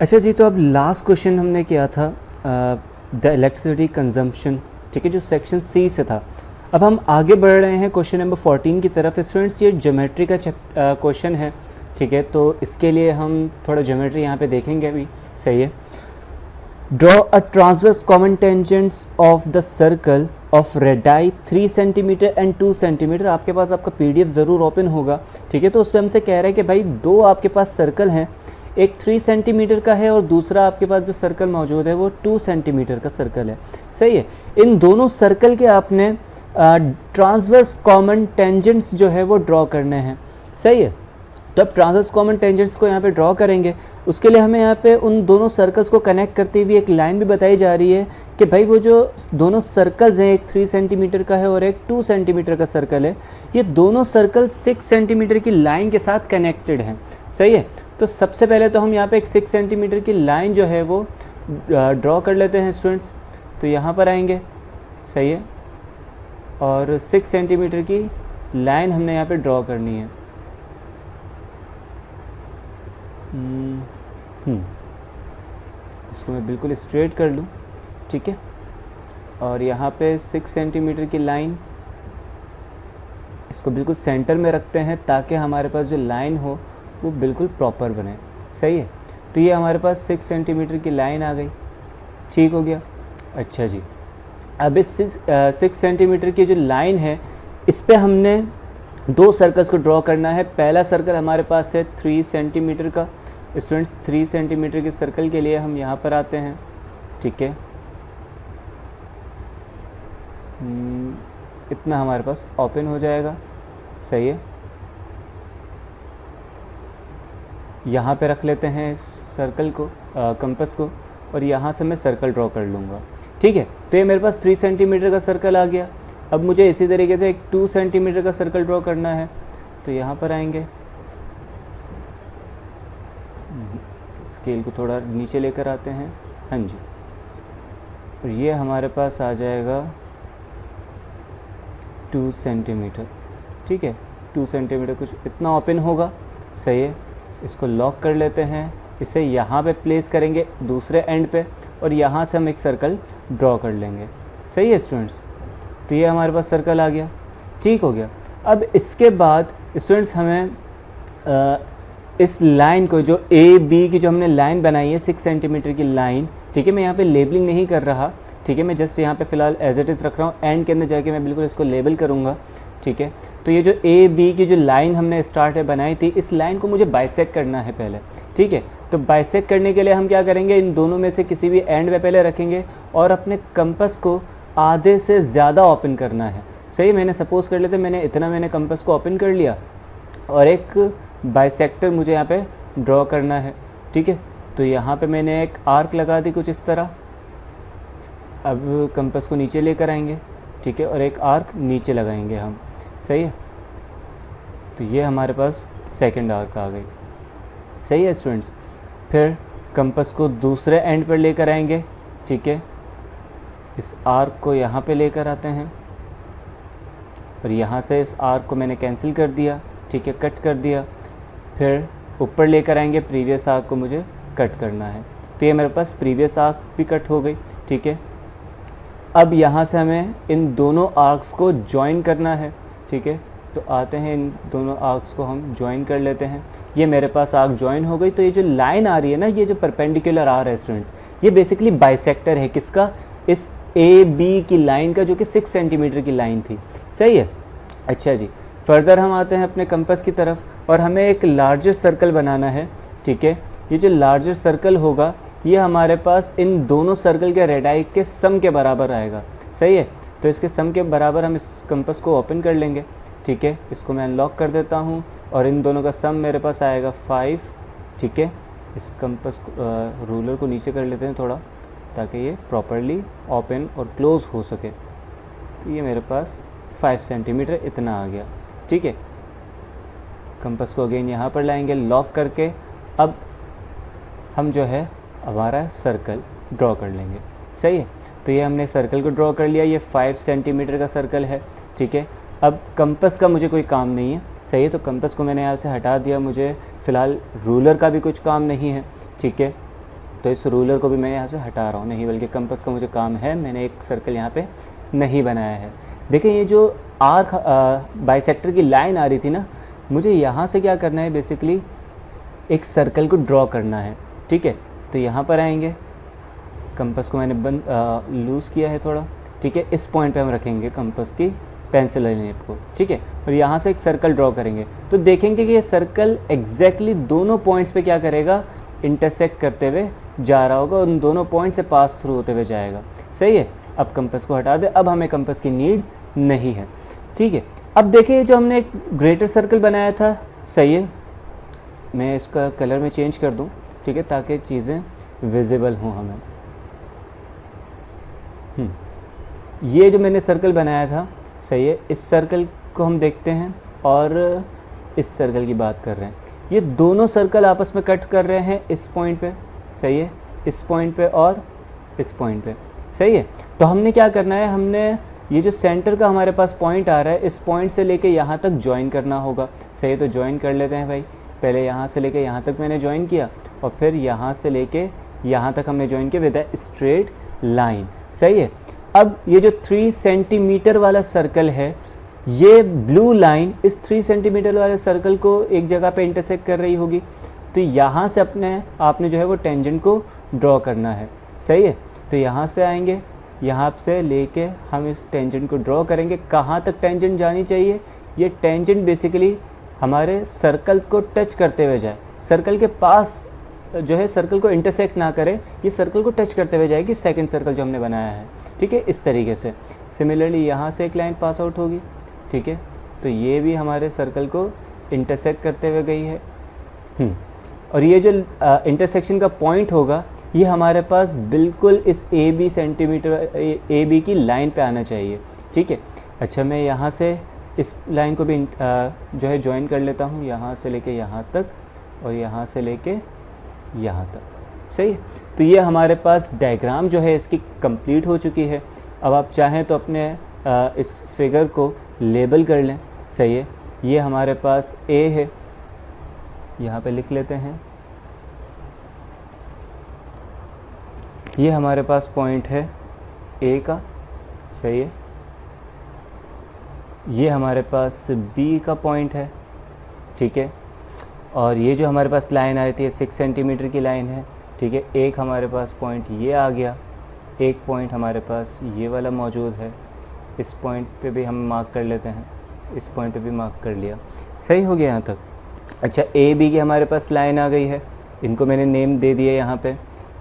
अच्छा जी, तो अब लास्ट क्वेश्चन हमने किया था द इलेक्ट्रिसिटी कंजम्पशन, ठीक है, जो सेक्शन सी से था। अब हम आगे बढ़ रहे हैं क्वेश्चन नंबर 14 की तरफ। स्टूडेंट्स, ये ज्योमेट्री का क्वेश्चन है, ठीक है, तो इसके लिए हम थोड़ा ज्योमेट्री यहाँ पे देखेंगे अभी। सही है। Draw a transverse common tangents of the circle of radii 3 centimetre and 2 centimetre. आपके पास आपका पीडीएफ ज़रूर ओपन होगा, ठीक है। तो उसमें हमसे कह रहे हैं कि भाई दो आपके पास सर्कल हैं, एक 3 सेंटीमीटर का है और दूसरा आपके पास जो सर्कल मौजूद है वो 2 सेंटीमीटर का सर्कल है। सही है। इन दोनों सर्कल के आपने ट्रांसवर्स कॉमन टेंजेंट्स जो है वो ड्रॉ करने हैं। सही है। तो अब ट्रांसवर्स कॉमन टेंजेंट्स को यहाँ पे ड्रॉ करेंगे। उसके लिए हमें यहाँ पे उन दोनों सर्कल्स को कनेक्ट करती हुई एक लाइन भी बताई जा रही है कि भाई वो जो दोनों सर्कल्स हैं, एक 3 सेंटीमीटर का है और एक 2 सेंटीमीटर का सर्कल है, ये दोनों सर्कल 6 सेंटीमीटर की लाइन के साथ कनेक्टेड हैं। सही है। तो सबसे पहले तो हम यहाँ पे एक 6 सेंटीमीटर की लाइन जो है वो ड्रॉ कर लेते हैं स्टूडेंट्स। तो यहाँ पर आएंगे। सही है। और 6 सेंटीमीटर की लाइन हमने यहाँ पे ड्रॉ करनी है। इसको मैं बिल्कुल स्ट्रेट कर लूँ, ठीक है। और यहाँ पे 6 सेंटीमीटर की लाइन, इसको बिल्कुल सेंटर में रखते हैं ताकि हमारे पास जो लाइन हो वो बिल्कुल प्रॉपर बने। सही है। तो ये हमारे पास 6 सेंटीमीटर की लाइन आ गई, ठीक हो गया। अच्छा जी, अब इस 6 सेंटीमीटर की जो लाइन है इस पे हमने दो सर्कल्स को ड्रॉ करना है। पहला सर्कल हमारे पास है 3 सेंटीमीटर का। स्टूडेंट्स, 3 सेंटीमीटर के सर्कल के लिए हम यहाँ पर आते हैं, ठीक है। इतना हमारे पास ओपन हो जाएगा। सही है। यहाँ पे रख लेते हैं सर्कल को, कंपास को, और यहाँ से मैं सर्कल ड्रॉ कर लूँगा, ठीक है। तो ये मेरे पास 3 सेंटीमीटर का सर्कल आ गया। अब मुझे इसी तरीके से एक 2 सेंटीमीटर का सर्कल ड्रॉ करना है। तो यहाँ पर आएंगे, स्केल को थोड़ा नीचे लेकर आते हैं। हाँ जी। और ये हमारे पास आ जाएगा 2 सेंटीमीटर, ठीक है। 2 सेंटीमीटर कुछ इतना ओपन होगा। सही है। इसको लॉक कर लेते हैं। इसे यहाँ पे प्लेस करेंगे दूसरे एंड पे, और यहाँ से हम एक सर्कल ड्रॉ कर लेंगे। सही है स्टूडेंट्स। तो ये हमारे पास सर्कल आ गया, ठीक हो गया। अब इसके बाद स्टूडेंट्स हमें इस लाइन को, जो ए बी की जो हमने लाइन बनाई है 6 सेंटीमीटर की लाइन, ठीक है, मैं यहाँ पे लेबलिंग नहीं कर रहा, ठीक है, मैं जस्ट यहाँ पे फ़िलहाल एज इट इज़ रख रहा हूँ। एंड के अंदर जाके मैं बिल्कुल इसको लेबल करूँगा, ठीक है। तो ये जो ए बी की जो लाइन हमने स्टार्ट में बनाई थी, इस लाइन को मुझे बाइसेक्ट करना है पहले, ठीक है। तो बाइसेक्ट करने के लिए हम क्या करेंगे, इन दोनों में से किसी भी एंड पे पहले रखेंगे और अपने कंपास को आधे से ज़्यादा ओपन करना है। सही। मैंने सपोज़ कर लेते, मैंने कंपास को ओपन कर लिया और एक बाइसेक्टर मुझे यहाँ पे ड्रॉ करना है, ठीक है। तो यहाँ पे मैंने एक आर्क लगा दी कुछ इस तरह। अब कंपास को नीचे लेकर आएंगे, ठीक है, और एक आर्क नीचे लगाएंगे हम। सही है। तो ये हमारे पास सेकंड आर्क आ गई। सही है स्टूडेंट्स। फिर कंपास को दूसरे एंड पर लेकर आएंगे, ठीक है। इस आर्क को यहाँ पे लेकर आते हैं और यहाँ से इस आर्क को मैंने कैंसिल कर दिया, ठीक है, कट कर दिया। फिर ऊपर लेकर आएंगे, प्रीवियस आर्क को मुझे कट करना है। तो ये मेरे पास प्रीवियस आर्क भी कट हो गई, ठीक है। अब यहाँ से हमें इन दोनों आर्क्स को ज्वाइन करना है, ठीक है। तो आते हैं, इन दोनों आर्क्स को हम ज्वाइन कर लेते हैं। ये मेरे पास आर्क ज्वाइन हो गई। तो ये जो लाइन आ रही है ना, ये जो परपेंडिकुलर आ रहा है स्टूडेंट्स, ये बेसिकली बाइसेक्टर है किसका, इस ए बी की लाइन का, जो कि 6 सेंटीमीटर की लाइन थी। सही है। अच्छा जी, फर्दर हम आते हैं अपने कंपास की तरफ और हमें एक लार्जर सर्कल बनाना है, ठीक है। ये जो लार्जर सर्कल होगा ये हमारे पास इन दोनों सर्कल के रेडाई के सम के बराबर आएगा। सही है। तो इसके सम के बराबर हम इस कंपास को ओपन कर लेंगे, ठीक है। इसको मैं अनलॉक कर देता हूँ और इन दोनों का सम मेरे पास आएगा 5, ठीक है। इस कंपास को रूलर को नीचे कर लेते हैं थोड़ा, ताकि ये प्रॉपरली ओपन और क्लोज़ हो सके। तो ये मेरे पास 5 सेंटीमीटर इतना आ गया, ठीक है। कंपास को अगेन यहाँ पर लाएंगे लॉक करके। अब हम जो है हमारा सर्कल ड्रॉ कर लेंगे। सही है। तो ये हमने सर्कल को ड्रॉ कर लिया। ये 5 सेंटीमीटर का सर्कल है, ठीक है। अब कंपास का मुझे कोई काम नहीं है। सही है। तो कंपास को मैंने यहाँ से हटा दिया, मुझे फ़िलहाल रूलर का भी कुछ काम नहीं है, ठीक है। तो इस रूलर को भी मैं यहाँ से हटा रहा हूँ, नहीं बल्कि कंपास का मुझे काम है, मैंने एक सर्कल यहाँ पे नहीं बनाया है। देखिए ये जो आर्क बाइसेक्टर की लाइन आ रही थी ना, मुझे यहाँ से क्या करना है, बेसिकली एक सर्कल को ड्रॉ करना है। ठीक है, तो यहाँ पर आएंगे, कंपास को मैंने लूज़ किया है थोड़ा। ठीक है, इस पॉइंट पे हम रखेंगे कंपास की पेंसिल लेप को। ठीक है, और यहाँ से एक सर्कल ड्रॉ करेंगे, तो देखेंगे कि ये सर्कल एग्जैक्टली दोनों पॉइंट्स पे क्या करेगा, इंटरसेक्ट करते हुए जा रहा होगा, उन दोनों पॉइंट से पास थ्रू होते हुए जाएगा। सही है, अब कंपास को हटा दे, अब हमें कंपास की नीड नहीं है। ठीक है, अब देखिए जो हमने एक ग्रेटर सर्कल बनाया था, सही है, मैं इसका कलर में चेंज कर दूं, ठीक है, ताकि चीज़ें विजिबल हों हमें। ये जो मैंने सर्कल बनाया था, सही है, इस सर्कल को हम देखते हैं और इस सर्कल की बात कर रहे हैं। ये दोनों सर्कल आपस में कट कर रहे हैं इस पॉइंट पे, सही है, इस पॉइंट पे और इस पॉइंट पे। सही है, तो हमने क्या करना है, हमने ये जो सेंटर का हमारे पास पॉइंट आ रहा है, इस पॉइंट से लेके यहाँ तक ज्वाइन करना होगा। सही है, तो ज्वाइन कर लेते हैं भाई। पहले यहाँ से लेके यहाँ तक मैंने ज्वाइन किया और फिर यहाँ से लेके यहाँ तक हमने ज्वाइन किया विद अ स्ट्रेट लाइन। सही है, अब ये जो 3 सेंटीमीटर वाला सर्कल है, ये ब्लू लाइन इस 3 सेंटीमीटर वाले सर्कल को एक जगह पे इंटरसेक्ट कर रही होगी, तो यहाँ से आपने जो है वो टेंजेंट को ड्रॉ करना है। सही है, तो यहाँ से आएंगे, यहाँ से लेके हम इस टेंजेंट को ड्रॉ करेंगे। कहाँ तक टेंजेंट जानी चाहिए, ये टेंजेंट बेसिकली हमारे सर्कल को टच करते हुए जाए, सर्कल के पास जो है सर्कल को इंटरसेक्ट ना करे, ये सर्कल को टच करते हुए जाएगी सेकंड सर्कल जो हमने बनाया है। ठीक है, इस तरीके से। सिमिलरली यहाँ से एक लाइन पास आउट होगी। ठीक है, तो ये भी हमारे सर्कल को इंटरसेक्ट करते हुए गई है। और ये जो इंटरसेक्शन का पॉइंट होगा, ये हमारे पास बिल्कुल इस ए बी की लाइन पे आना चाहिए। ठीक है, अच्छा मैं यहाँ से इस लाइन को भी जो है ज्वाइन कर लेता हूँ, यहाँ से लेके यहाँ तक और यहाँ से लेके यहाँ तक। सही है, तो ये हमारे पास डायग्राम जो है इसकी कंप्लीट हो चुकी है। अब आप चाहें तो अपने इस फिगर को लेबल कर लें। सही है, ये हमारे पास ए है, यहाँ पे लिख लेते हैं। ये हमारे पास पॉइंट है ए का। सही है, ये हमारे पास बी का पॉइंट है। ठीक है, और ये जो हमारे पास लाइन आई थी 6 सेंटीमीटर की लाइन है। ठीक है, एक हमारे पास पॉइंट ये आ गया, एक पॉइंट हमारे पास ये वाला मौजूद है। इस पॉइंट पे भी हम मार्क कर लेते हैं, इस पॉइंट पे भी मार्क कर लिया। सही हो गया यहाँ तक। अच्छा, ए बी की हमारे पास लाइन आ गई है, इनको मैंने नेम दे दिया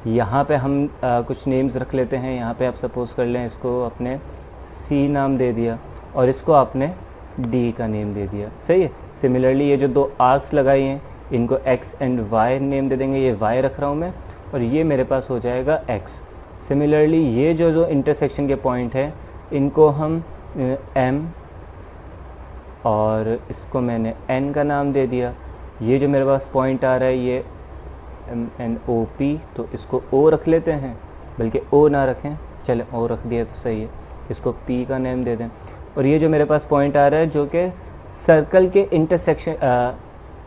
यहाँ पे हम कुछ नेम्स रख लेते हैं। यहाँ पे आप सपोज कर लें, इसको अपने सी नाम दे दिया और इसको आपने डी का नेम दे दिया। सही है, सिमिलरली ये जो 2 आर्क्स लगाई हैं, इनको एक्स एंड वाई नेम दे देंगे। ये वाई रख रहा हूँ मैं और ये मेरे पास हो जाएगा एक्स। सिमिलरली ये जो इंटरसेक्शन के पॉइंट है, इनको हम एम और इसको मैंने एन का नाम दे दिया। ये जो मेरे पास पॉइंट आ रहा है, ये एम एन ओ पी, तो इसको ओ रख लेते हैं, बल्कि ओ ना रखें, चले ओ रख दिया तो सही है। इसको पी का नेम दे दें। और ये जो मेरे पास पॉइंट आ रहा है, जो कि सर्कल के इंटरसेक्शन,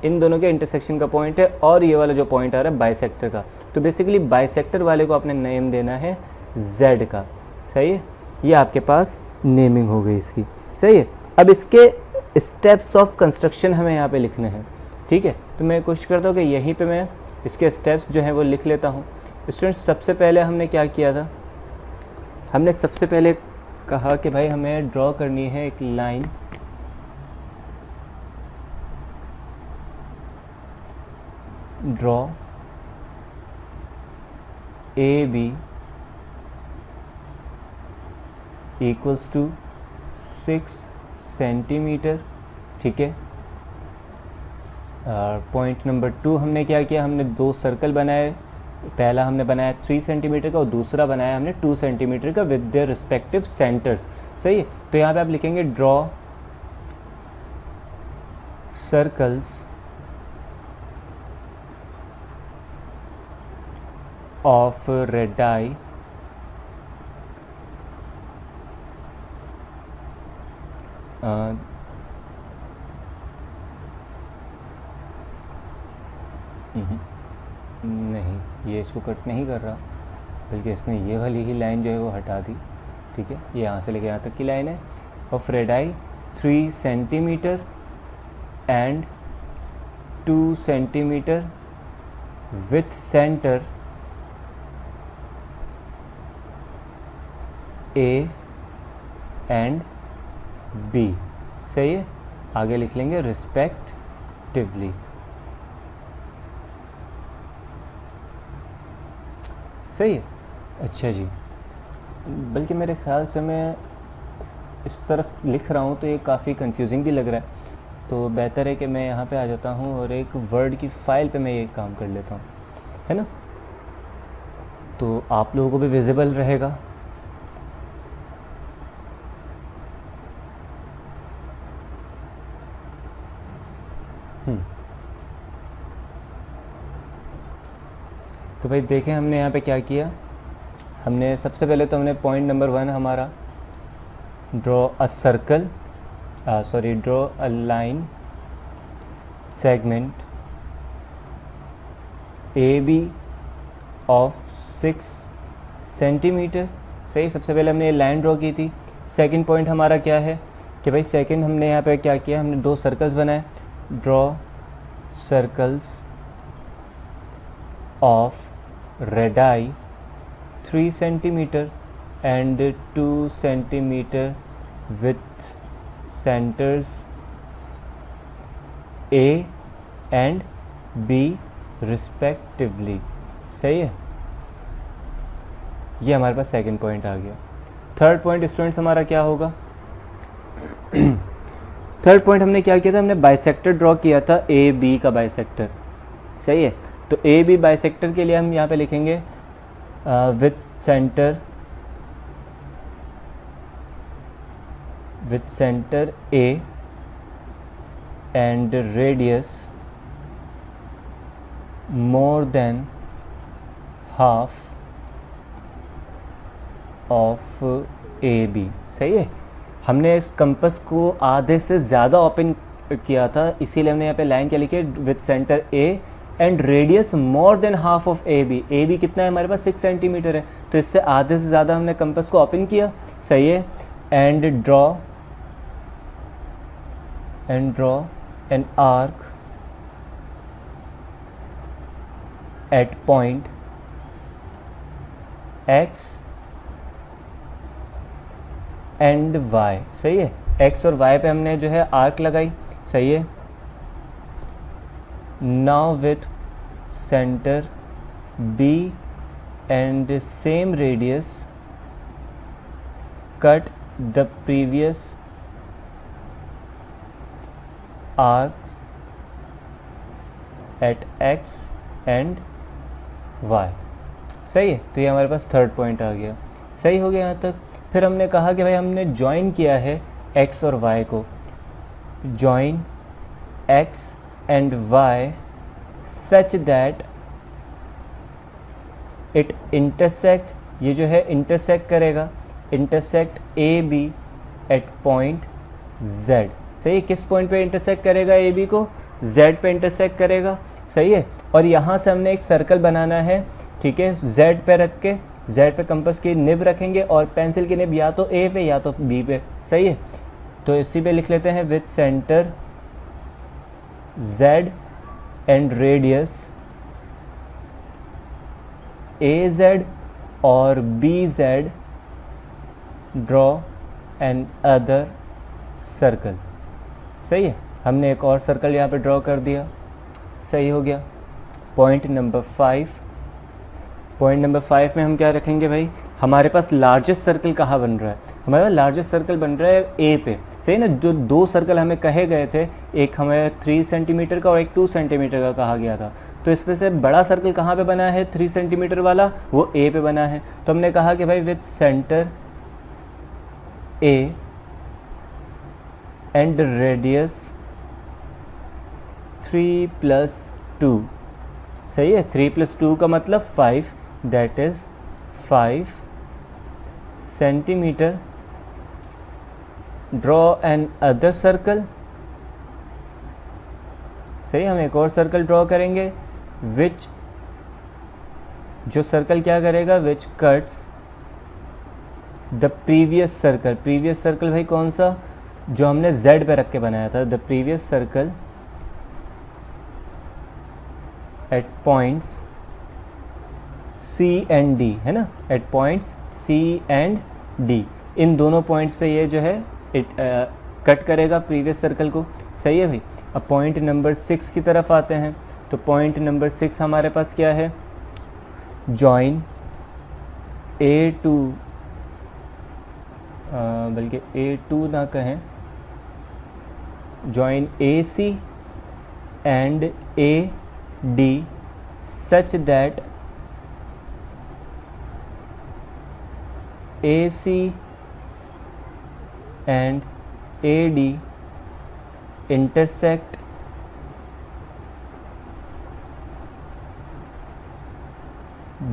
इन दोनों के इंटरसेक्शन का पॉइंट है, और ये वाला जो पॉइंट आ रहा है बाइसेक्टर का, तो बेसिकली बाइसेक्टर वाले को आपने नेम देना है जेड का। सही है, ये आपके पास नेमिंग हो गई इसकी। सही है, अब इसके स्टेप्स ऑफ कंस्ट्रक्शन हमें यहाँ पे लिखने हैं। ठीक है, तो मैं कोशिश करता हूँ कि यहीं पे मैं इसके स्टेप्स जो हैं वो लिख लेता हूँ। स्टूडेंट्स, सबसे पहले हमने क्या किया था, हमने सबसे पहले कहा कि भाई हमें ड्रॉ करनी है एक line, draw A B equals to 6 centimetre. ठीक है, पॉइंट नंबर 2 हमने क्या किया, हमने 2 सर्कल बनाए। पहला हमने बनाया 3 सेंटीमीटर का और दूसरा बनाया हमने 2 सेंटीमीटर का विद देयर रिस्पेक्टिव सेंटर्स। सही है, तो यहाँ पे आप लिखेंगे ड्रॉ सर्कल्स ऑफ रेडाई नहीं, ये इसको कट नहीं कर रहा, बल्कि इसने ये वाली ही लाइन जो है वो हटा दी, ठीक है। ये यहाँ से लेके यहाँ तक की लाइन है। Of radii 3 centimetre and 2 centimetre with centre A and B. सही है, आगे लिख लेंगे रिस्पेक्टिवली। सही है, अच्छा जी। बल्कि मेरे ख्याल से मैं इस तरफ लिख रहा हूँ तो ये काफ़ी कंफ्यूजिंग भी लग रहा है, तो बेहतर है कि मैं यहाँ पे आ जाता हूँ और एक वर्ड की फ़ाइल पे मैं ये काम कर लेता हूँ, है ना, तो आप लोगों को भी विजिबल रहेगा। तो भाई देखें हमने यहाँ पे क्या किया। हमने सबसे पहले तो हमने पॉइंट नंबर 1 हमारा draw a circle, draw a line segment A B of 6 centimetre. सही, सबसे पहले हमने ये लाइन ड्रॉ की थी। सेकंड पॉइंट हमारा क्या है कि भाई सेकंड हमने यहाँ पे क्या किया, हमने 2 सर्कल्स बनाए। Draw circles of radii 3 centimetre and 2 centimetre with centres A and B respectively. सही है, ये हमारे पास सेकंड पॉइंट आ गया। थर्ड पॉइंट स्टूडेंट्स हमारा क्या होगा? थर्ड पॉइंट हमने क्या किया था, हमने बाइसेक्टर ड्रॉ किया था, ए बी का बाइसेक्टर। सही है, तो ए बी बाइसेक्टर के लिए हम यहाँ पे लिखेंगे with centre A and radius more than half of A B. सही है, हमने इस कंपस को आधे से ज़्यादा ओपन किया था, इसीलिए हमने यहाँ पे लाइन क्या लिखी, with centre A and radius more than half of A B. A B कितना है हमारे पास, 6 सेंटीमीटर है, तो इससे आधे से ज़्यादा हमने कंपस को ओपन किया। सही है, and draw an arc at point X and Y. सही है, एक्स और वाई पे हमने जो है आर्क लगाई। सही है, now with center B and same radius cut the previous arcs at x and y। सही है, तो ये हमारे पास थर्ड पॉइंट आ गया। सही हो गया यहाँ तक। फिर हमने कहा कि भाई हमने ज्वाइन किया है x और y को, join x and y such that it intersect, ये जो है intersect करेगा, intersect AB at point Z। सही है, किस पॉइंट पे intersect करेगा AB को, Z पे intersect करेगा। सही है, और यहाँ से हमने एक सर्कल बनाना है, ठीक है, Z पे रख के, Z पे कंपास की निब रखेंगे और पेंसिल की निब या तो A पे या तो B पे। सही है, तो इसी पे लिख लेते हैं with centre Z and radius AZ और BZ, draw an other circle. सही है, हमने एक और सर्कल यहाँ पे ड्रॉ कर दिया। सही हो गया। पॉइंट नंबर 5, पॉइंट नंबर 5 में हम क्या रखेंगे भाई, हमारे पास लार्जेस्ट सर्कल कहाँ बन रहा है, हमारे पास लार्जेस्ट सर्कल बन रहा है ए पे। सही ना, जो 2 सर्कल हमें कहे गए थे, एक हमें 3 सेंटीमीटर का और एक 2 सेंटीमीटर का कहा गया था, तो इसमें से बड़ा सर्कल कहाँ पे बना है, 3 सेंटीमीटर वाला, वो ए पे बना है। तो हमने कहा कि भाई with centre A and radius 3+2। सही है, 3+2 का मतलब 5, that is 5 centimetre. Draw an other circle. सही, हम एक और सर्कल ड्रॉ करेंगे विच जो सर्कल क्या करेगा, विच cuts the previous circle. Previous circle भाई कौन सा, जो हमने z पे रख के बनाया था, the previous circle at points C and D, है ना, at points C and D, इन दोनों पॉइंट्स पे ये जो है कट करेगा प्रीवियस सर्कल को। सही है भाई। अब पॉइंट नंबर 6 की तरफ आते हैं। तो पॉइंट नंबर 6 हमारे पास क्या है, जॉइन A2, बल्कि A2 ना कहें, join AC and AD such that AC and AD intersect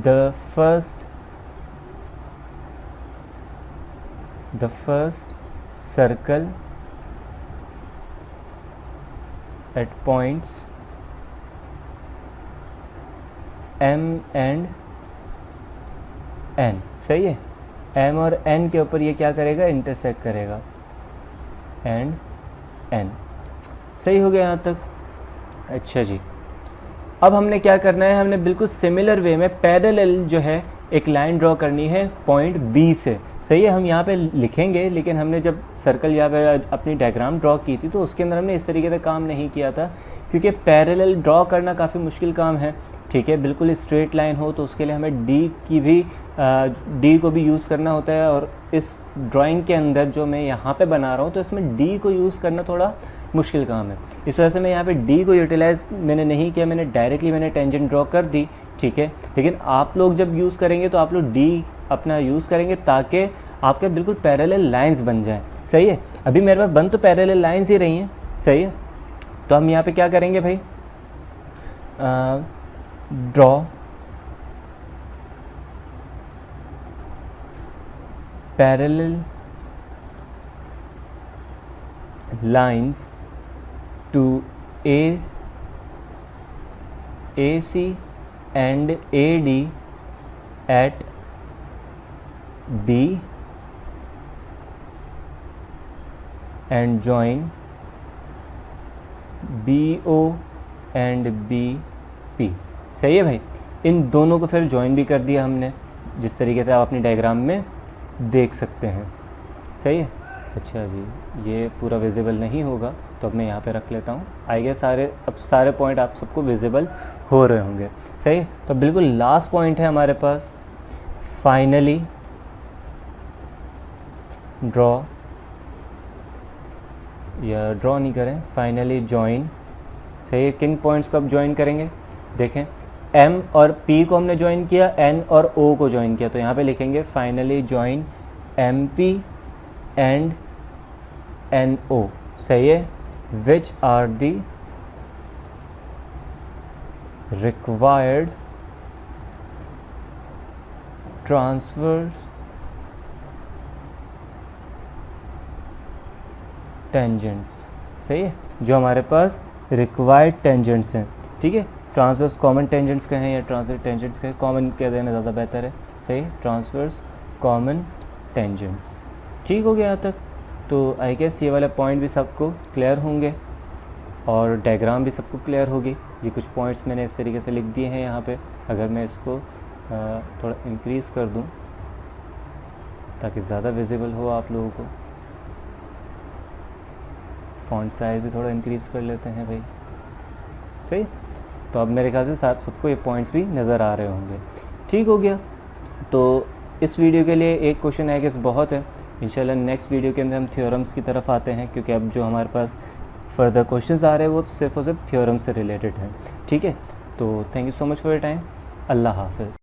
the first circle at points M and N। सही है, M और N के ऊपर ये क्या करेगा, इंटरसेक्ट करेगा, एंड N। सही हो गया यहाँ तक। अच्छा जी, अब हमने क्या करना है, हमने बिल्कुल सिमिलर वे में पैरेलल जो है एक लाइन ड्रॉ करनी है पॉइंट B से। सही है, हम यहाँ पे लिखेंगे, लेकिन हमने जब सर्कल यहाँ पे अपनी डायग्राम ड्रॉ की थी तो उसके अंदर हमने इस तरीके से काम नहीं किया था, क्योंकि पैरेलल ड्रॉ करना काफ़ी मुश्किल काम है। ठीक है, बिल्कुल स्ट्रेट लाइन हो तो उसके लिए हमें D को भी यूज़ करना होता है, और इस ड्राइंग के अंदर जो मैं यहाँ पे बना रहा हूँ तो इसमें D को यूज़ करना थोड़ा मुश्किल काम है। इस वजह से मैं यहाँ पे D को यूटिलाइज़ मैंने नहीं किया, मैंने डायरेक्टली टेंजेंट ड्रॉ कर दी। ठीक है, लेकिन आप लोग जब यूज़ करेंगे तो आप लोग D अपना यूज़ करेंगे ताकि आपके बिल्कुल पैरेलल लाइन्स बन जाएँ। सही है, अभी मेरे पास बन तो पैरेलल लाइन्स ही रही हैं। सही है, तो हम यहाँ पर क्या करेंगे भाई, draw parallel lines to AC and AD at B and join BO and BP। सही है भाई, इन दोनों को फिर ज्वाइन भी कर दिया हमने, जिस तरीके से आप अपनी डायग्राम में देख सकते हैं। सही है। अच्छा जी, ये पूरा विजिबल नहीं होगा तो अब मैं यहाँ पे रख लेता हूँ। आई गेस सारे पॉइंट आप सबको विजिबल हो रहे होंगे। सही है, तो बिल्कुल लास्ट पॉइंट है हमारे पास, फाइनली ड्रॉ, या ड्रॉ नहीं करें, फाइनली जॉइन। सही है, किन पॉइंट्स को अब ज्वाइन करेंगे, देखें M और P को हमने ज्वाइन किया, N और O को ज्वाइन किया, तो यहाँ पे लिखेंगे finally join MP and NO। सही है, which are the required transverse tangents. सही है, जो हमारे पास रिक्वायर्ड टेंजेंट्स हैं। ठीक है, ट्रांसवर्स कॉमन टेंजेंट्स कहें या ट्रांसवर्स टेंजेंट्स कहें, कॉमन कह देना ज़्यादा बेहतर है। सही, ट्रांसवर्स कॉमन टेंजेंट्स। ठीक हो गया यहाँ तक। तो आई गेस ये वाला पॉइंट भी सबको क्लियर होंगे और डायग्राम भी सबको क्लियर होगी। ये कुछ पॉइंट्स मैंने इस तरीके से लिख दिए हैं यहाँ पे। अगर मैं इसको थोड़ा इंक्रीज़ कर दूँ ताकि ज़्यादा विजिबल हो आप लोगों को, फॉन्ट साइज भी थोड़ा इंक्रीज़ कर लेते हैं भाई। सही, तो अब मेरे ख्याल से सबको ये पॉइंट्स भी नज़र आ रहे होंगे। ठीक हो गया। तो इस वीडियो के लिए एक क्वेश्चन है कि बहुत है। इंशाल्लाह नेक्स्ट वीडियो के अंदर हम थ्योरम्स की तरफ आते हैं, क्योंकि अब जो हमारे पास फर्दर क्वेश्चंस आ रहे हैं वो सिर्फ और सिर्फ थ्योरम से रिलेटेड हैं। ठीक है, तो thank you so much for your time. Allah हाफ़िज़।